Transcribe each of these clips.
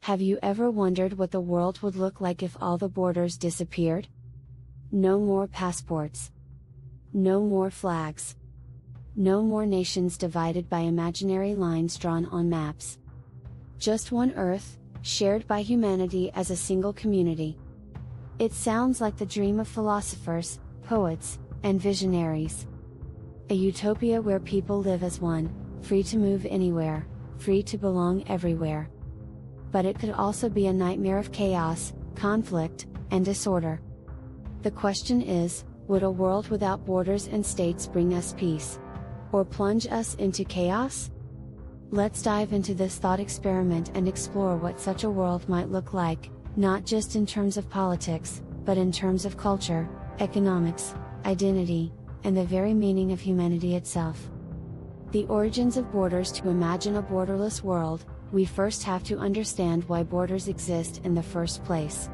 Have you ever wondered what the world would look like if all the borders disappeared? No more passports. No more flags. No more nations divided by imaginary lines drawn on maps. Just one Earth, shared by humanity as a single community. It sounds like the dream of philosophers, poets, and visionaries. A utopia where people live as one, free to move anywhere, free to belong everywhere. But it could also be a nightmare of chaos, conflict, and disorder. The question is, would a world without borders and states bring us peace? Or plunge us into chaos? Let's dive into this thought experiment and explore what such a world might look like, not just in terms of politics, but in terms of culture, economics, identity, and the very meaning of humanity itself. The origins of borders. To imagine a borderless world, we first have to understand why borders exist in the first place.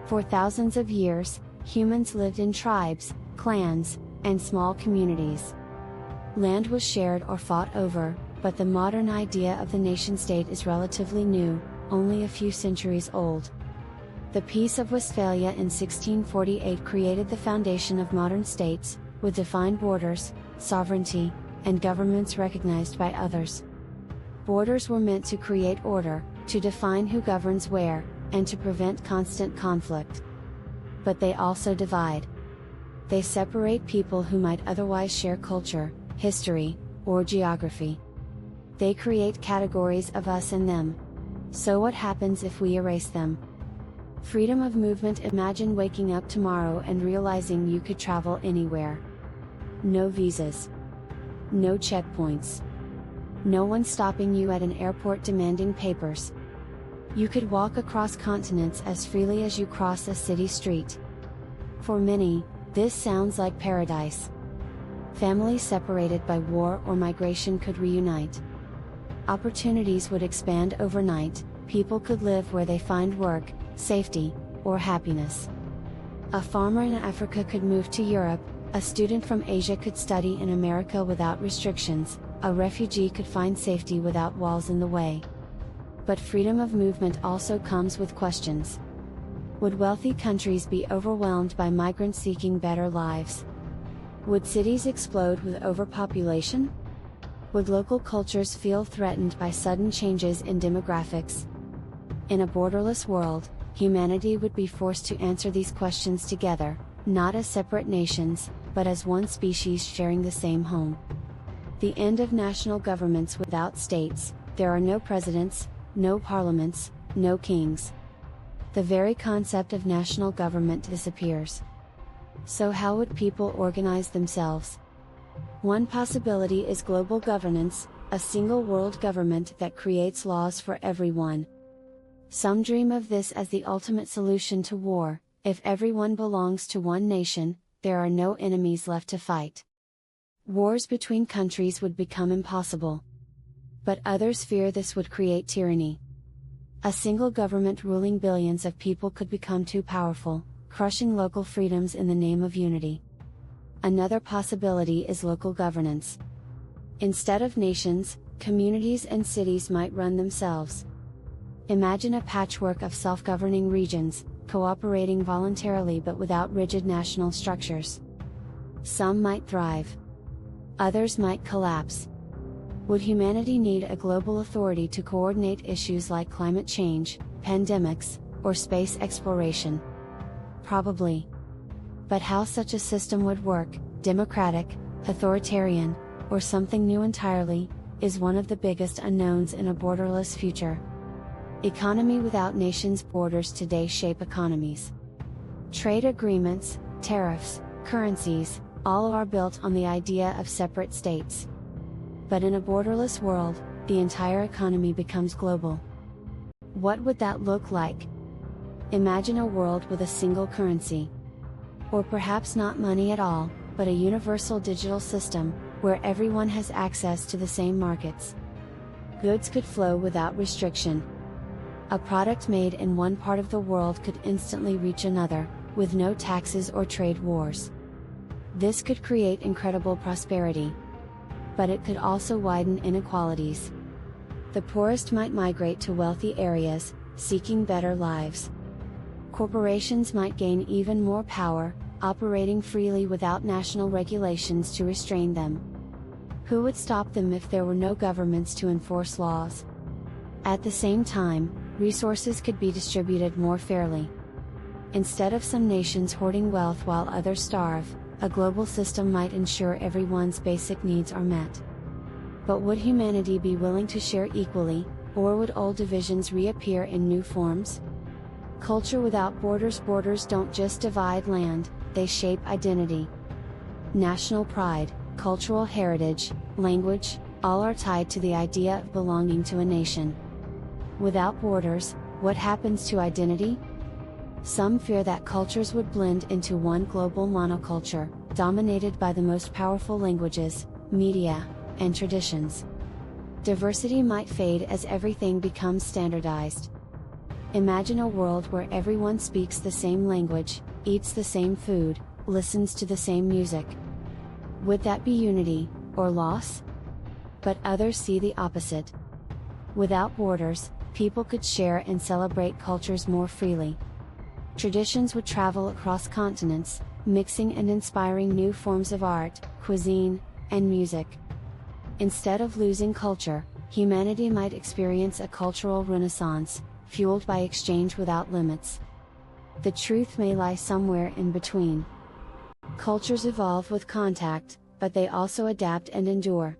For thousands of years, humans lived in tribes, clans, and small communities. Land was shared or fought over, but the modern idea of the nation-state is relatively new, only a few centuries old. The Peace of Westphalia in 1648 created the foundation of modern states, with defined borders, sovereignty, and governments recognized by others. Borders were meant to create order, to define who governs where, and to prevent constant conflict. But they also divide. They separate people who might otherwise share culture, history, or geography. They create categories of us and them. So what happens if we erase them? Freedom of movement. Imagine waking up tomorrow and realizing you could travel anywhere. No visas. No checkpoints. No one stopping you at an airport demanding papers. You could walk across continents as freely as you cross a city street. For many, this sounds like paradise. Families separated by war or migration could reunite. Opportunities would expand overnight, people could live where they find work, safety, or happiness. A farmer in Africa could move to Europe, a student from Asia could study in America without restrictions, a refugee could find safety without walls in the way. But freedom of movement also comes with questions. Would wealthy countries be overwhelmed by migrants seeking better lives? Would cities explode with overpopulation? Would local cultures feel threatened by sudden changes in demographics? In a borderless world, humanity would be forced to answer these questions together, not as separate nations, but as one species sharing the same home. The end of national governments without states. There are no presidents, no parliaments, no kings. The very concept of national government disappears. So how would people organize themselves? One possibility is global governance, a single world government that creates laws for everyone. Some dream of this as the ultimate solution to war. If everyone belongs to one nation, there are no enemies left to fight. Wars between countries would become impossible. But others fear this would create tyranny. A single government ruling billions of people could become too powerful, crushing local freedoms in the name of unity. Another possibility is local governance. Instead of nations, communities and cities might run themselves. Imagine a patchwork of self-governing regions, cooperating voluntarily but without rigid national structures. Some might thrive. Others might collapse. Would humanity need a global authority to coordinate issues like climate change, pandemics, or space exploration? Probably. But how such a system would work, democratic, authoritarian, or something new entirely, is one of the biggest unknowns in a borderless future. Economy without nations. Borders today shape economies. Trade agreements, tariffs, currencies, all are built on the idea of separate states. But in a borderless world, the entire economy becomes global. What would that look like? Imagine a world with a single currency. Or perhaps not money at all, but a universal digital system, where everyone has access to the same markets. Goods could flow without restriction. A product made in one part of the world could instantly reach another, with no taxes or trade wars. This could create incredible prosperity. But it could also widen inequalities. The poorest might migrate to wealthy areas, seeking better lives. Corporations might gain even more power, operating freely without national regulations to restrain them. Who would stop them if there were no governments to enforce laws? At the same time, resources could be distributed more fairly. Instead of some nations hoarding wealth while others starve, a global system might ensure everyone's basic needs are met. But would humanity be willing to share equally, or would old divisions reappear in new forms? Culture without borders. Borders don't just divide land, they shape identity. National pride, cultural heritage, language, all are tied to the idea of belonging to a nation. Without borders, what happens to identity? Some fear that cultures would blend into one global monoculture, dominated by the most powerful languages, media, and traditions. Diversity might fade as everything becomes standardized. Imagine a world where everyone speaks the same language, eats the same food, listens to the same music. Would that be unity, or loss? But others see the opposite. Without borders, people could share and celebrate cultures more freely. Traditions would travel across continents, mixing and inspiring new forms of art, cuisine, and music. Instead of losing culture, humanity might experience a cultural renaissance, fueled by exchange without limits. The truth may lie somewhere in between. Cultures evolve with contact, but they also adapt and endure.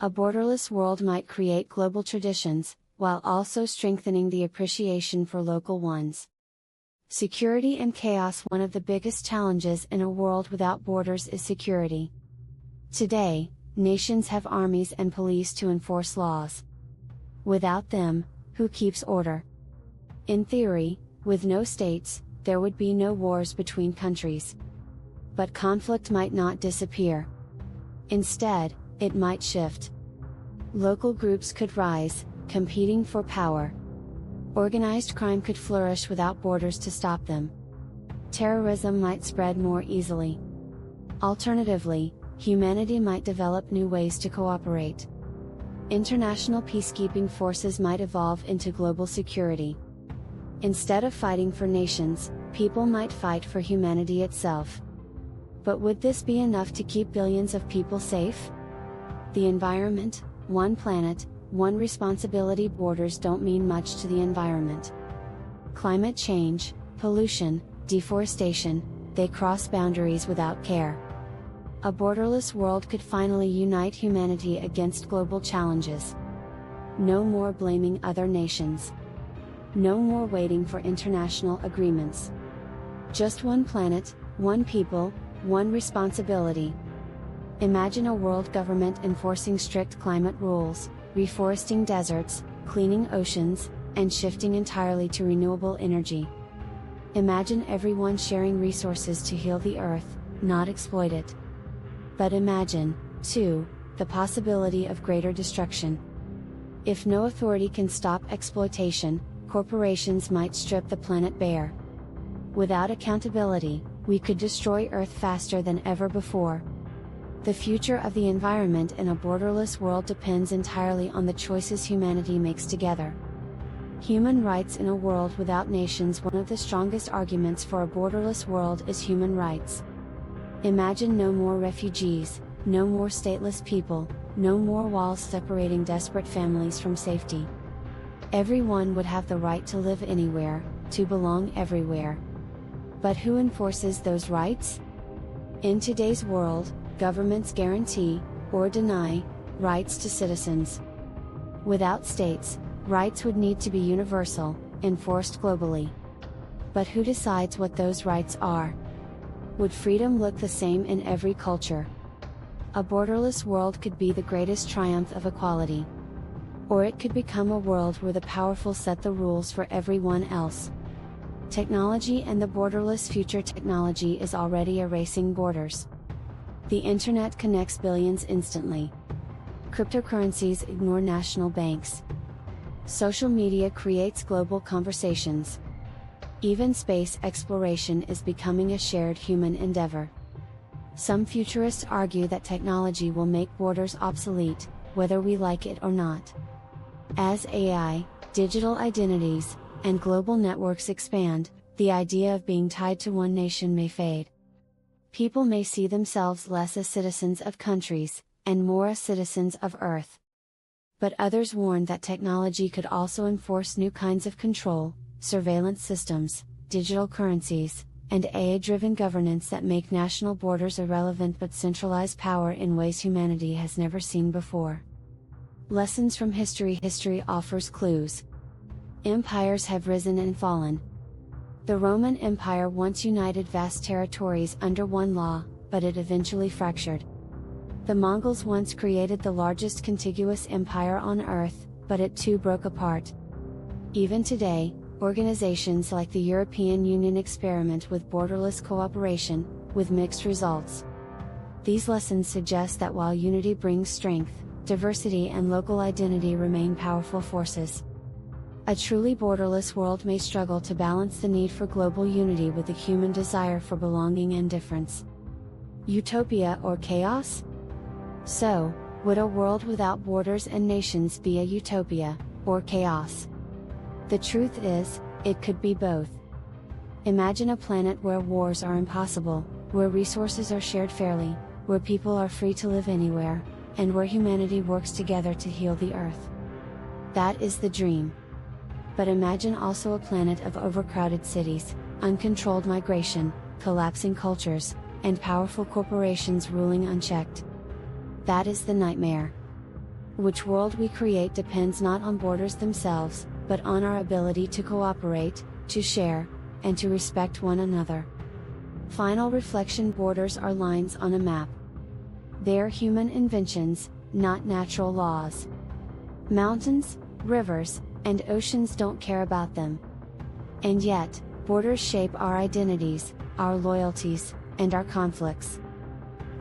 A borderless world might create global traditions, while also strengthening the appreciation for local ones. Security and chaos. One of the biggest challenges in a world without borders is security. Today, nations have armies and police to enforce laws. Without them, who keeps order? In theory, with no states, there would be no wars between countries. But conflict might not disappear. Instead, it might shift. Local groups could rise, competing for power. Organized crime could flourish without borders to stop them. Terrorism might spread more easily. Alternatively, humanity might develop new ways to cooperate. International peacekeeping forces might evolve into global security. Instead of fighting for nations, people might fight for humanity itself. But would this be enough to keep billions of people safe? The environment, one planet, one responsibility. Borders don't mean much to the environment. Climate change, pollution, deforestation, they cross boundaries without care. A borderless world could finally unite humanity against global challenges. No more blaming other nations. No more waiting for international agreements. Just one planet, one people, one responsibility. Imagine a world government enforcing strict climate rules, reforesting deserts, cleaning oceans, and shifting entirely to renewable energy. Imagine everyone sharing resources to heal the earth, not exploit it. But imagine, too, the possibility of greater destruction. If no authority can stop exploitation, corporations might strip the planet bare. Without accountability, we could destroy Earth faster than ever before. The future of the environment in a borderless world depends entirely on the choices humanity makes together. Human rights in a world without nations. One of the strongest arguments for a borderless world is human rights. Imagine no more refugees, no more stateless people, no more walls separating desperate families from safety. Everyone would have the right to live anywhere, to belong everywhere. But who enforces those rights? In today's world, governments guarantee, or deny, rights to citizens. Without states, rights would need to be universal, enforced globally. But who decides what those rights are? Would freedom look the same in every culture? A borderless world could be the greatest triumph of equality. Or it could become a world where the powerful set the rules for everyone else. Technology and the borderless future. Technology is already erasing borders. The internet connects billions instantly. Cryptocurrencies ignore national banks. Social media creates global conversations. Even space exploration is becoming a shared human endeavor. Some futurists argue that technology will make borders obsolete, whether we like it or not. As AI, digital identities, and global networks expand, the idea of being tied to one nation may fade. People may see themselves less as citizens of countries, and more as citizens of Earth. But others warn that technology could also enforce new kinds of control, surveillance systems, digital currencies, and AI-driven governance that make national borders irrelevant but centralize power in ways humanity has never seen before. Lessons from history. History offers clues. Empires have risen and fallen. The Roman Empire once united vast territories under one law, but it eventually fractured. The Mongols once created the largest contiguous empire on Earth, but it too broke apart. Even today, organizations like the European Union experiment with borderless cooperation, with mixed results. These lessons suggest that while unity brings strength, diversity and local identity remain powerful forces. A truly borderless world may struggle to balance the need for global unity with the human desire for belonging and difference. Utopia or chaos? So, would a world without borders and nations be a utopia, or chaos? The truth is, it could be both. Imagine a planet where wars are impossible, where resources are shared fairly, where people are free to live anywhere, and where humanity works together to heal the Earth. That is the dream. But imagine also a planet of overcrowded cities, uncontrolled migration, collapsing cultures, and powerful corporations ruling unchecked. That is the nightmare. Which world we create depends not on borders themselves, but on our ability to cooperate, to share, and to respect one another. Final reflection. Borders are lines on a map. They are human inventions, not natural laws. Mountains, rivers, and oceans don't care about them. And yet, borders shape our identities, our loyalties, and our conflicts.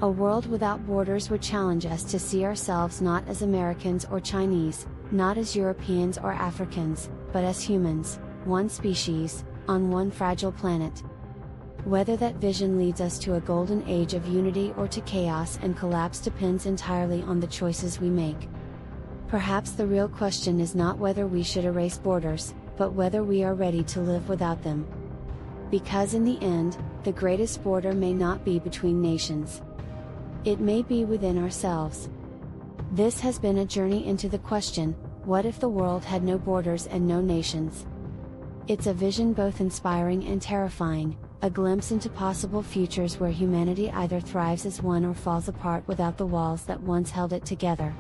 A world without borders would challenge us to see ourselves not as Americans or Chinese, not as Europeans or Africans, but as humans, one species, on one fragile planet. Whether that vision leads us to a golden age of unity or to chaos and collapse depends entirely on the choices we make. Perhaps the real question is not whether we should erase borders, but whether we are ready to live without them. Because in the end, the greatest border may not be between nations. It may be within ourselves. This has been a journey into the question, what if the world had no borders and no nations? It's a vision both inspiring and terrifying, a glimpse into possible futures where humanity either thrives as one or falls apart without the walls that once held it together.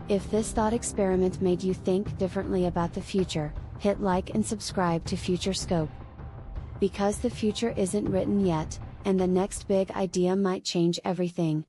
If this thought experiment made you think differently about the future, hit like and subscribe to Future Scope. Because the future isn't written yet, and the next big idea might change everything.